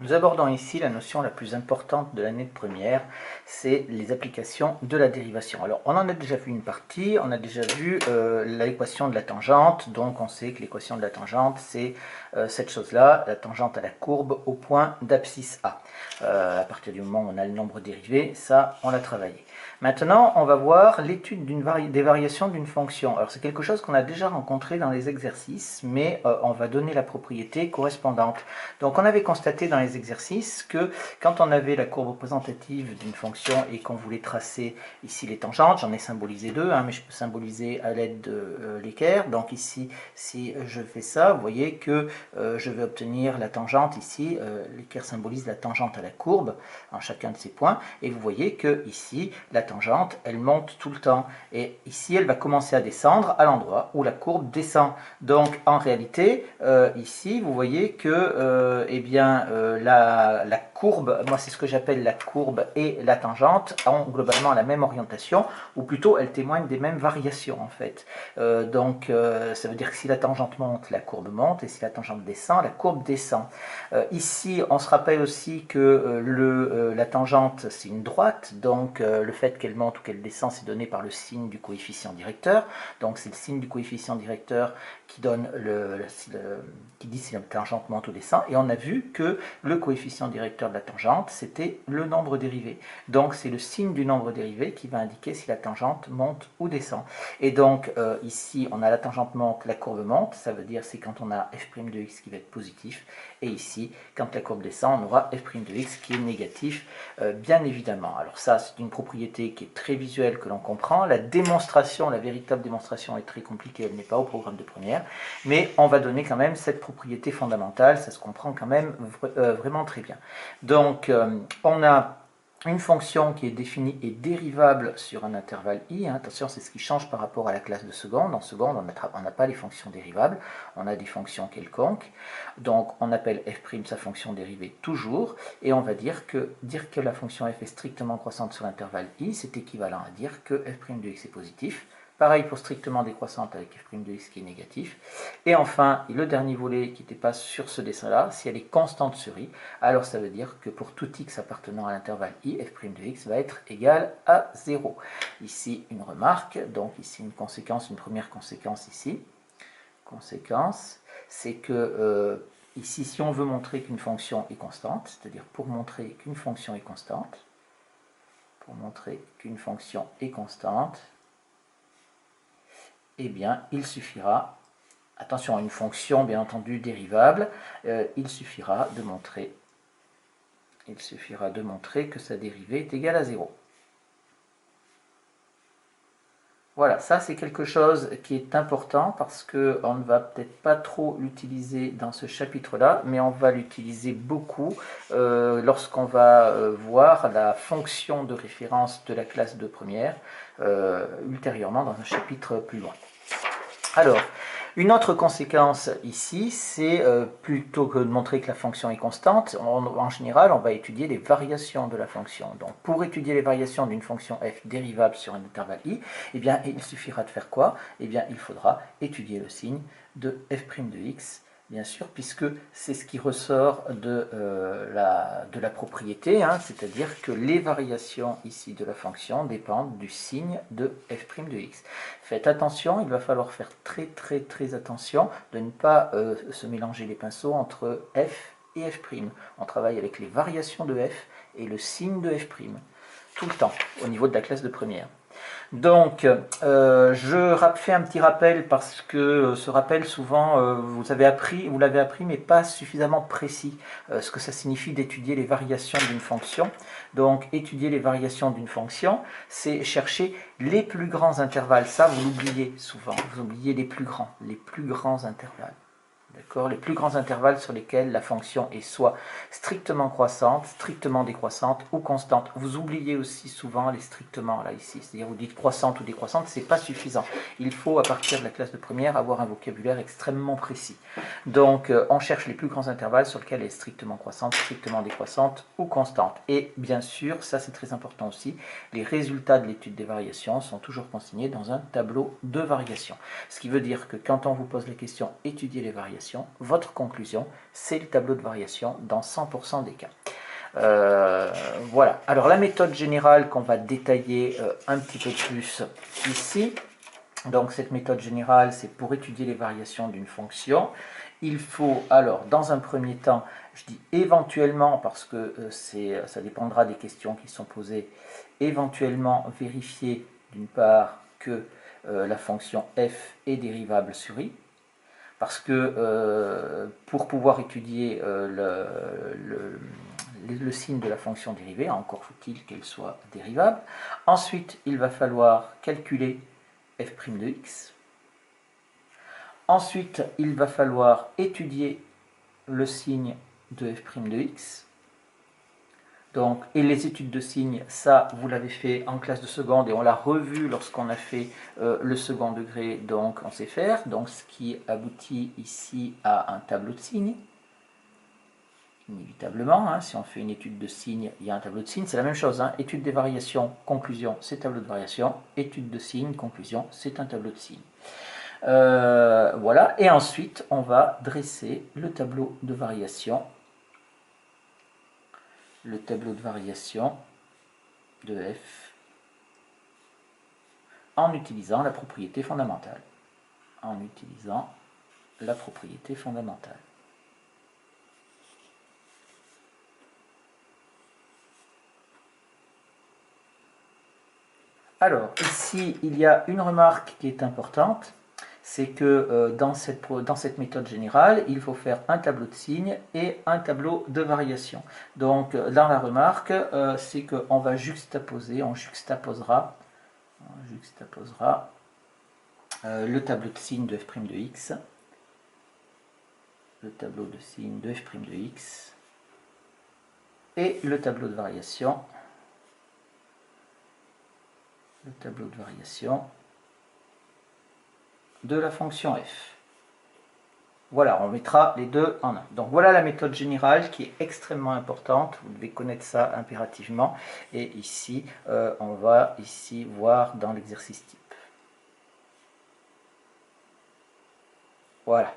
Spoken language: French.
Nous abordons ici la notion la plus importante de l'année de première, c'est les applications de la dérivation. Alors, on en a déjà vu une partie, on a déjà vu l'équation de la tangente, donc on sait que l'équation de la tangente, c'est cette chose-là, la tangente à la courbe au point d'abscisse A. À partir du moment où on a le nombre dérivé, ça, on l'a travaillé. Maintenant, on va voir l'étude des variations d'une fonction. Alors, c'est quelque chose qu'on a déjà rencontré dans les exercices, mais on va donner la propriété correspondante. Donc, on avait constaté dans les exercices que quand on avait la courbe représentative d'une fonction et qu'on voulait tracer ici les tangentes, j'en ai symbolisé deux, mais je peux symboliser à l'aide de l'équerre. Donc ici, si je fais ça, vous voyez que je vais obtenir la tangente ici, l'équerre symbolise la tangente à la courbe en chacun de ces points, et vous voyez que ici, la tangente, elle monte tout le temps, et ici, elle va commencer à descendre à l'endroit où la courbe descend. Donc en réalité, ici, vous voyez que la courbe, moi c'est ce que j'appelle la courbe et la tangente, ont globalement la même orientation, ou plutôt elles témoignent des mêmes variations en fait. Ça veut dire que si la tangente monte, la courbe monte, et si la tangente descend, la courbe descend. Ici, on se rappelle aussi que la tangente c'est une droite, donc le fait qu'elle monte ou qu'elle descend, c'est donné par le signe du coefficient directeur. Donc c'est le signe du coefficient directeur qui donne qui dit si la tangente monte ou descend, et on a vu que le coefficient directeur de la tangente, c'était le nombre dérivé. Donc c'est le signe du nombre dérivé qui va indiquer si la tangente monte ou descend. Et donc ici, on a la tangente monte, la courbe monte, ça veut dire c'est quand on a f' de x qui va être positif, et ici, quand la courbe descend, on aura f' de x qui est négatif, bien évidemment. Alors ça, c'est une propriété qui est très visuelle que l'on comprend. La démonstration, la véritable démonstration est très compliquée, elle n'est pas au programme de première, mais on va donner quand même cette propriété fondamentale, ça se comprend quand même vraiment très bien. Donc, on a une fonction qui est définie et dérivable sur un intervalle i. Attention, c'est ce qui change par rapport à la classe de seconde. En seconde, on n'a pas les fonctions dérivables, on a des fonctions quelconques. Donc, on appelle f' sa fonction dérivée toujours, et on va dire que la fonction f est strictement croissante sur l'intervalle i, c'est équivalent à dire que f' de x est positif. Pareil pour strictement décroissante avec f' de x qui est négatif. Et enfin, le dernier volet qui n'était pas sur ce dessin-là, si elle est constante sur i, alors ça veut dire que pour tout x appartenant à l'intervalle i, f' de x va être égal à 0. Ici, une remarque, donc ici une conséquence, une première conséquence ici. Conséquence, c'est que ici, si on veut montrer qu'une fonction est constante, c'est-à-dire pour montrer qu'une fonction est constante, eh bien, il suffira, attention à une fonction bien entendu dérivable, il suffira de montrer que sa dérivée est égale à 0. Voilà, ça c'est quelque chose qui est important parce qu'on ne va peut-être pas trop l'utiliser dans ce chapitre-là, mais on va l'utiliser beaucoup lorsqu'on va voir la fonction de référence de la classe de première ultérieurement dans un chapitre plus loin. Alors, une autre conséquence ici, c'est plutôt que de montrer que la fonction est constante, en général, on va étudier les variations de la fonction. Donc, pour étudier les variations d'une fonction f dérivable sur un intervalle i, eh bien, il suffira de faire quoi? Eh bien, il faudra étudier le signe de f' de x, bien sûr, puisque c'est ce qui ressort de la propriété, c'est-à-dire que les variations ici de la fonction dépendent du signe de f' de x. Faites attention, il va falloir faire très attention de ne pas se mélanger les pinceaux entre f et f'. On travaille avec les variations de f et le signe de f', tout le temps, au niveau de la classe de première. Donc, je fais un petit rappel parce que ce rappel, souvent, vous l'avez appris, mais pas suffisamment précis. Ce que ça signifie d'étudier les variations d'une fonction. Donc, étudier les variations d'une fonction, c'est chercher les plus grands intervalles. Ça, vous l'oubliez souvent. Vous oubliez les plus grands intervalles. D'accord, les plus grands intervalles sur lesquels la fonction est soit strictement croissante, strictement décroissante ou constante. Vous oubliez aussi souvent les strictement là ici, c'est-à-dire vous dites croissante ou décroissante, c'est pas suffisant. Il faut à partir de la classe de première avoir un vocabulaire extrêmement précis. Donc on cherche les plus grands intervalles sur lesquels elle est strictement croissante, strictement décroissante ou constante. Et bien sûr, ça c'est très important aussi, les résultats de l'étude des variations sont toujours consignés dans un tableau de variations. Ce qui veut dire que quand on vous pose la question étudier les variations, variation. Votre conclusion, c'est le tableau de variation dans 100% des cas. Voilà. Alors la méthode générale qu'on va détailler un petit peu plus ici. Donc cette méthode générale, c'est pour étudier les variations d'une fonction. Il faut alors, dans un premier temps, je dis éventuellement parce que ça dépendra des questions qui sont posées, éventuellement vérifier d'une part que la fonction f est dérivable sur i, parce que pour pouvoir étudier le signe de la fonction dérivée, encore faut-il qu'elle soit dérivable. Ensuite, il va falloir calculer f' de x. Ensuite, il va falloir étudier le signe de f' de x. Donc, et les études de signes, ça, vous l'avez fait en classe de seconde et on l'a revu lorsqu'on a fait le second degré, donc on sait faire. Donc, ce qui aboutit ici à un tableau de signes. Inévitablement, hein, si on fait une étude de signes, il y a un tableau de signes. C'est la même chose, hein, étude des variations, conclusion, c'est tableau de variation. Étude de signes, conclusion, c'est un tableau de signes. Voilà, et ensuite, on va dresser le tableau de variation. Le tableau de variation de f en utilisant la propriété fondamentale. En utilisant la propriété fondamentale. Alors, ici, il y a une remarque qui est importante, c'est que dans cette méthode générale, il faut faire un tableau de signes et un tableau de variation. Donc, dans la remarque, c'est qu'on va juxtaposer, on juxtaposera le tableau de signes de f' de x, le tableau de signes de f' de x, et le tableau de variation, de la fonction f. Voilà, on mettra les deux en un. Donc voilà la méthode générale qui est extrêmement importante, vous devez connaître ça impérativement. Et ici, on va ici voir dans l'exercice type. Voilà.